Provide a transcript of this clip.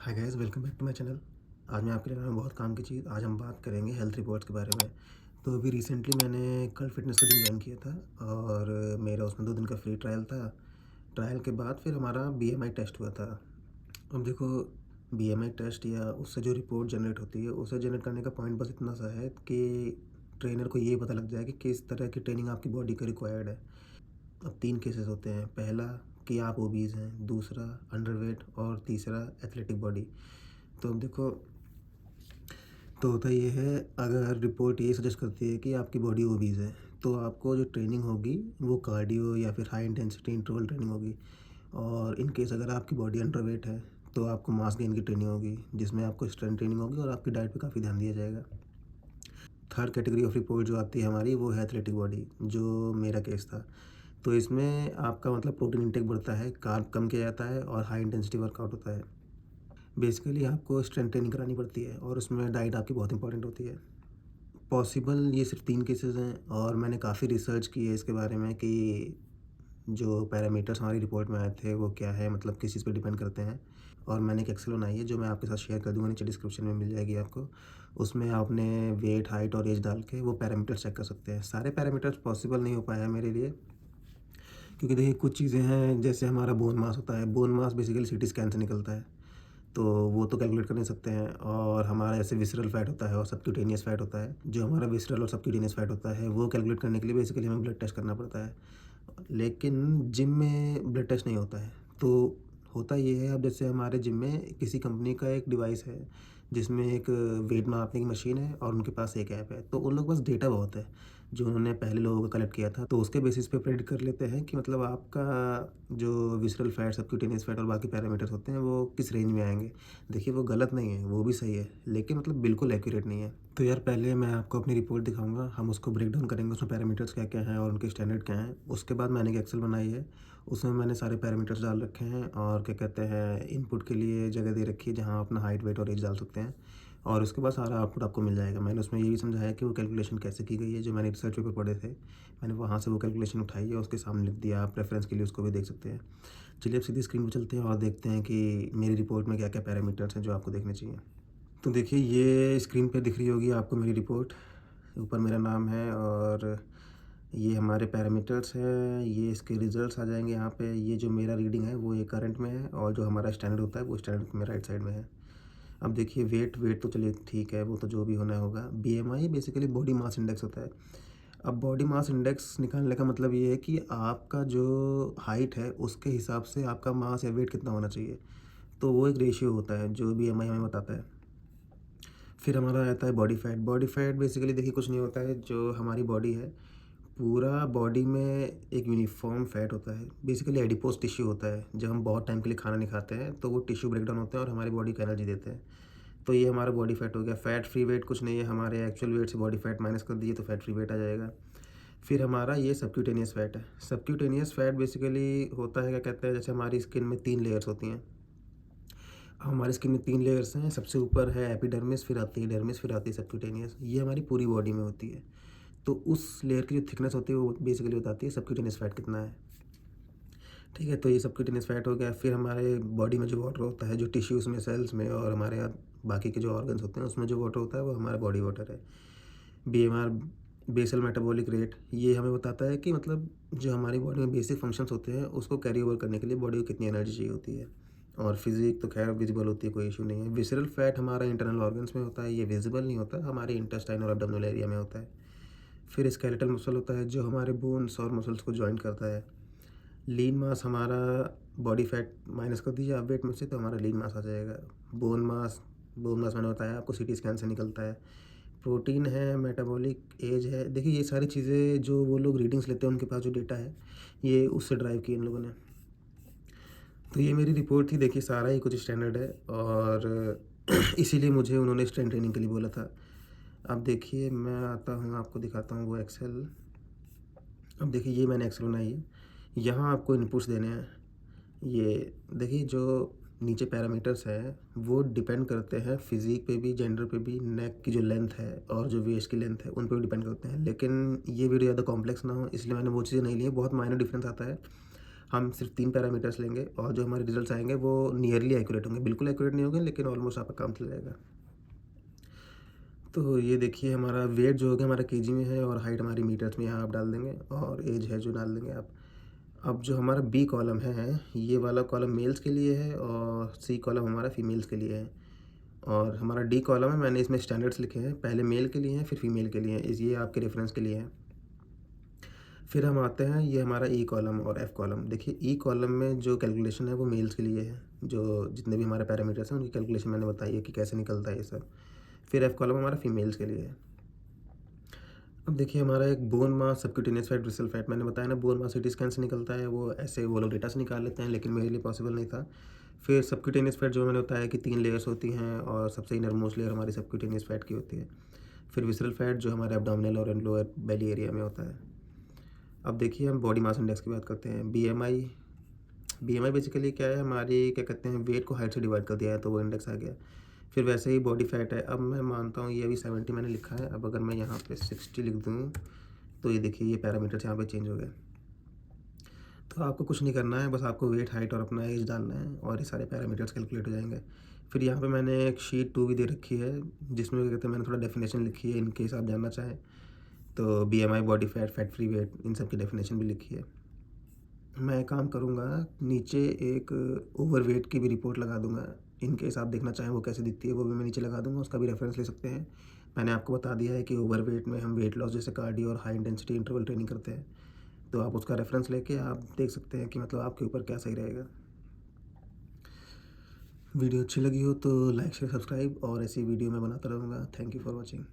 Hi guys, welcome back to my channel. आज मैं आपके लिए लाया हूँ बहुत काम की चीज़। आज हम बात करेंगे हेल्थ रिपोर्ट्स के बारे में। तो अभी रिसेंटली मैंने कल फिटनेस का जिम जॉइन किया था और मेरा उसमें 2 दिन का फ्री ट्रायल था। ट्रायल के बाद फिर हमारा बीएमआई टेस्ट हुआ था। अब देखो, बीएमआई टेस्ट या उससे जो रिपोर्ट जनरेट होती है, उसे जनरेट करने का पॉइंट बस इतना सा है कि ट्रेनर को ये पता लग जाए कि किस तरह की ट्रेनिंग आपकी बॉडी को रिक्वायर्ड है। अब 3 केसेस होते हैं। पहला कि आप ओबीज़ हैं, दूसरा अंडरवेट और तीसरा एथलेटिक बॉडी। तो अब देखो, तो होता ये है, अगर रिपोर्ट ये सजेस्ट करती है कि आपकी बॉडी ओबीज़ है, तो आपको जो ट्रेनिंग होगी वो कार्डियो या फिर हाई इंटेंसिटी इंटरवल ट्रेनिंग होगी। और इन केस अगर आपकी बॉडी अंडरवेट है, तो आपको मास गेन की ट्रेनिंग होगी, जिसमें आपको स्ट्रेंथ ट्रेनिंग होगी और आपकी डाइट पे काफ़ी ध्यान दिया जाएगा। थर्ड कैटेगरी ऑफ रिपोर्ट जो आती है हमारी, वो है एथलेटिक बॉडी, जो मेरा केस था। तो इसमें आपका मतलब प्रोटीन इंटेक बढ़ता है, कार्ब कम किया जाता है और हाई इंटेंसिटी वर्कआउट होता है। बेसिकली आपको स्ट्रेंथ ट्रेनिंग करानी पड़ती है और उसमें डाइट आपकी बहुत इंपॉर्टेंट होती है। पॉसिबल ये सिर्फ 3 केसेस हैं और मैंने काफ़ी रिसर्च की है इसके बारे में कि जो पैरामीटर्स हमारी रिपोर्ट में आए थे वो क्या है, मतलब किस चीज़ पे डिपेंड करते हैं। और मैंने एक एक्सेल बनाई है जो मैं आपके साथ शेयर कर दूँगा, नीचे डिस्क्रिप्शन में मिल जाएगी आपको। उसमें आपने वेट, हाइट और एज डाल के वो पैरामीटर्स चेक कर सकते हैं। सारे पैरामीटर्स पॉसिबल नहीं हो पाया है मेरे लिए, क्योंकि देखिए कुछ चीज़ें हैं, जैसे हमारा बोन मास होता है। Bone mass basically CT scan से निकलता है, तो वो तो कैलकुलेट कर नहीं सकते हैं। और हमारा जैसे विसरल फैट होता है और सबक्यूटेनियस फैट होता है। जो हमारा विसरल और सबक्यूटेनियस फैट होता है, वो कैलकुलेट करने के लिए बेसिकली हमें ब्लड टेस्ट करना पड़ता है। लेकिन जिम में ब्लड टेस्ट नहीं होता है। तो होता ये है, अब जैसे हमारे जिम में किसी कंपनी का एक डिवाइस है, जिसमें एक वेट मापने की मशीन है और उनके पास एक ऐप है। तो उन लोगों के पास डेटा बहुत है, जो उन्होंने पहले लोगों का कलेक्ट किया था। तो उसके बेसिस पे प्रेडिक्ट कर लेते हैं कि मतलब आपका जो विसरल फैट, सबक्यूटेनियस फैट और बाकी पैरामीटर्स होते हैं, वो किस रेंज में आएँगे। देखिए, वो गलत नहीं है, वो भी सही है, लेकिन मतलब बिल्कुल एक्यूरेट नहीं है। तो यार, पहले मैं आपको अपनी रिपोर्ट दिखाऊँगा, हम उसको ब्रेक डाउन करेंगे, उसमें पैरामीटर्स क्या-क्या हैं और उनके स्टैंडर्ड क्या हैं। उसके बाद मैंने एक एक्सेल बनाई है, उसमें मैंने सारे पैरामीटर्स डाल रखे हैं और क्या कहते हैं, इनपुट के लिए जगह दे रखी है जहाँ आप अपना हाइट, वेट और एज डाल सकते हैं। और उसके बाद सारा आउटपुट आपको मिल जाएगा। मैंने उसमें ये भी समझाया कि वो कैलकुलेशन कैसे की गई है, जो मैंने रिसर्च पेपर पढ़े थे, मैंने वहाँ से वो कैलकुलेशन उठाई है, उसके सामने लिख दिया। आप रेफरेंस के लिए उसको भी देख सकते हैं। चलिए अब सीधी स्क्रीन पे चलते हैं और देखते हैं कि मेरी रिपोर्ट में क्या-क्या पैरामीटर्स हैं जो आपको देखने चाहिए। तो देखिए, ये स्क्रीन पे दिख रही होगी आपको मेरी रिपोर्ट। ऊपर मेरा नाम है और ये हमारे पैरामीटर्स हैं, ये इसके रिजल्ट्स आ जाएँगे यहाँ पे। ये जो मेरा रीडिंग है वो ये करंट में है और जो हमारा स्टैंडर्ड होता है वो स्टैंडर्ड में राइट साइड में है। अब देखिए, वेट तो चलिए ठीक है, वो तो जो भी होना होगा। BMI basically body mass index होता है। अब बॉडी मास इंडेक्स निकालने का मतलब ये है कि आपका जो हाइट है उसके हिसाब से आपका मास या वेट कितना होना चाहिए। तो वो एक रेशियो होता है जो बीएमआई हमें बताता है। फिर हमारा आता है body fat. Body fat basically देखिए कुछ नहीं होता है, जो हमारी बॉडी है, पूरा बॉडी में एक यूनिफ़ॉर्म फैट होता है। बेसिकली एडिपोज़ टिश्यू होता है। जब हम बहुत टाइम के लिए खाना नहीं खाते हैं, तो वो टिश्यू ब्रेकडाउन होते हैं और हमारी बॉडी को एनर्जी देते हैं। तो ये हमारा बॉडी फैट हो गया। फैट फ्री वेट कुछ नहीं है, हमारे एक्चुअल वेट से बॉडी फैट माइनस कर दीजिए तो फैट फ्री वेट आ जाएगा। फिर हमारा ये सबक्यूटेनियस फैट है। सबक्यूटेनियस फैट बेसिकली होता है, क्या कहते हैं, जैसे हमारी स्किन में 3 लेयर्स होती हैं। हमारी स्किन में 3 लेयर्स हैं। सबसे ऊपर है एपिडर्मिस, फिर आती है डर्मिस, फिर आती है सबक्यूटेनियस। ये हमारी पूरी बॉडी में होती है। तो उस लेयर की जो थिकनेस होती है वो बेसिकली बताती है सबक्यूटेनियस फैट कितना है। ठीक है, तो ये सबक्यूटेनियस फैट हो गया। फिर हमारे बॉडी में जो वाटर होता है, जो टिश्यूज़ में, सेल्स में और हमारे यहाँ बाकी के जो ऑर्गन्स होते हैं, उसमें जो वाटर होता है वो हमारा बॉडी वाटर है। बीएमआर, बेसल मेटाबॉलिक रेट, ये हमें बताता है कि मतलब जो हमारी बॉडी में बेसिक फंक्शंस होते हैं उसको कैरी ओवर करने के लिए बॉडी को कितनी एनर्जी चाहिए होती है। और फिजिक तो खैर विजिबल होती है, कोई इशू नहीं है। विसरल फैट हमारा इंटरनल ऑर्गन्स में होता है, ये विजिबल नहीं होता, हमारे इंटेस्टाइन और एब्डोमिनल एरिया में होता है। फिर स्केलेटल मसल होता है, जो हमारे बोन्स और मसल्स को जॉइंट करता है। लीन मास हमारा, बॉडी फैट माइनस कर दीजिए आप वेट में से, तो हमारा लीन मास आ जाएगा। बोन मास मैंने बताया आपको सीटी स्कैन से निकलता है। प्रोटीन है, मेटाबॉलिक एज है। देखिए, ये सारी चीज़ें जो वो लोग रीडिंग्स लेते हैं, उनके पास जो डेटा है, ये उससे ड्राइव किए इन लोगों ने। तो ये मेरी रिपोर्ट थी। देखिए, सारा ही कुछ स्टैंडर्ड है और इसीलिए मुझे उन्होंने स्ट्रेंथ ट्रेनिंग के लिए बोला था। अब देखिए, मैं आता हूँ, आपको दिखाता हूँ वो एक्सेल। अब देखिए, ये मैंने एक्सेल बनाई है। यहाँ आपको इनपुट्स देने हैं। ये देखिए, जो नीचे पैरामीटर्स हैं वो डिपेंड करते हैं फिज़िक पे भी, जेंडर पे भी, नेक की जो लेंथ है और जो वेस्ट की लेंथ है, उन पे भी डिपेंड करते हैं। लेकिन ये वीडियो ज़्यादा कॉम्प्लेक्स ना हो, इसलिए मैंने वो चीज़ें नहीं ली हैं। बहुत माइनर डिफरेंस आता है। हम सिर्फ 3 पैरामीटर्स लेंगे और जो हमारे रिजल्ट्स आएँगे वो नियरली एक्यूरेट होंगे। बिल्कुल एक्यूरेट नहीं होंगे लेकिन ऑलमोस्ट आपका काम चल जाएगा। तो ये देखिए हमारा वेट जो होगा हमारा केजी में है और हाइट हमारी मीटर्स में यहाँ आप डाल देंगे और एज है जो डाल देंगे आप। अब जो हमारा बी कॉलम है, ये वाला कॉलम मेल्स के लिए है और सी कॉलम हमारा फीमेल्स के लिए है। और हमारा डी कॉलम है, मैंने इसमें स्टैंडर्ड्स लिखे हैं, पहले मेल के लिए हैं फिर फीमेल के लिए हैं, ये आपके रेफरेंस के लिए है। फिर हम आते हैं, ये हमारा ई कॉलम और एफ कॉलम। देखिए ई कॉलम में जो कैलकुलेशन है वो मेल्स के लिए है, जो जितने भी हमारे पैरामीटर्स हैं उनकी कैलकुलेशन मैंने बताई है कि कैसे निकलता है ये सब। फिर एफ कॉलम हमारा फीमेल्स के लिए है। अब देखिए हमारा एक bone mass subcutaneous fat visceral fat, मैंने बताया ना बोन मास सीटी स्कैन से निकलता है, वो ऐसे वो लोग डेटा से निकाल लेते हैं लेकिन मेरे लिए पॉसिबल नहीं था। फिर सबक्यूटेनियस फैट जो मैंने बताया कि 3 लेयर्स होती हैं और सबसे इनरमोस्ट लेयर हमारी सबक्यूटेनियस फैट की होती है। फिर विसरल फैट जो हमारे एब्डोमिनल और लोअर बेली एरिया में होता है। अब देखिए हम बॉडी मास इंडेक्स की बात करते हैं। बीएमआई, बीएमआई बेसिकली क्या है, हमारी क्या कहते हैं वेट को हाइट से डिवाइड कर दिया है तो वो इंडेक्स आ गया। फिर वैसे ही बॉडी फैट है, अब मैं मानता हूँ ये अभी 70 मैंने लिखा है, अब अगर मैं यहाँ पे 60 लिख दूँ तो ये देखिए ये पैरामीटर्स यहाँ पे चेंज हो गए। तो आपको कुछ नहीं करना है, बस आपको वेट, हाइट और अपना एज डालना है और ये सारे पैरामीटर्स कैलकुलेट हो जाएंगे। फिर यहाँ पे मैंने एक शीट 2 भी दे रखी है जिसमें क्या कहते हैं मैंने थोड़ा डेफिनेशन लिखी है इन केस आप जानना चाहें। तो BMI, body fat, fat free weight, इन सब की डेफिनेशन भी लिखी है। मैं एक काम करूँगा, नीचे एक ओवरवेट की भी रिपोर्ट लगा दूँगा, इन केस आप देखना चाहें वो कैसे दिखती है, वो भी मैं नीचे लगा दूँगा, उसका भी रेफरेंस ले सकते हैं। मैंने आपको बता दिया है कि ओवरवेट में हम वेट लॉस जैसे कार्डियो और हाई इंटेंसिटी इंटरवल ट्रेनिंग करते हैं, तो आप उसका रेफरेंस लेके आप देख सकते हैं कि मतलब आपके ऊपर क्या सही रहेगा। वीडियो अच्छी लगी हो तो लाइक शेयर सब्सक्राइब और ऐसी वीडियो मैं बनाता रहूँगा। Thank you for watching.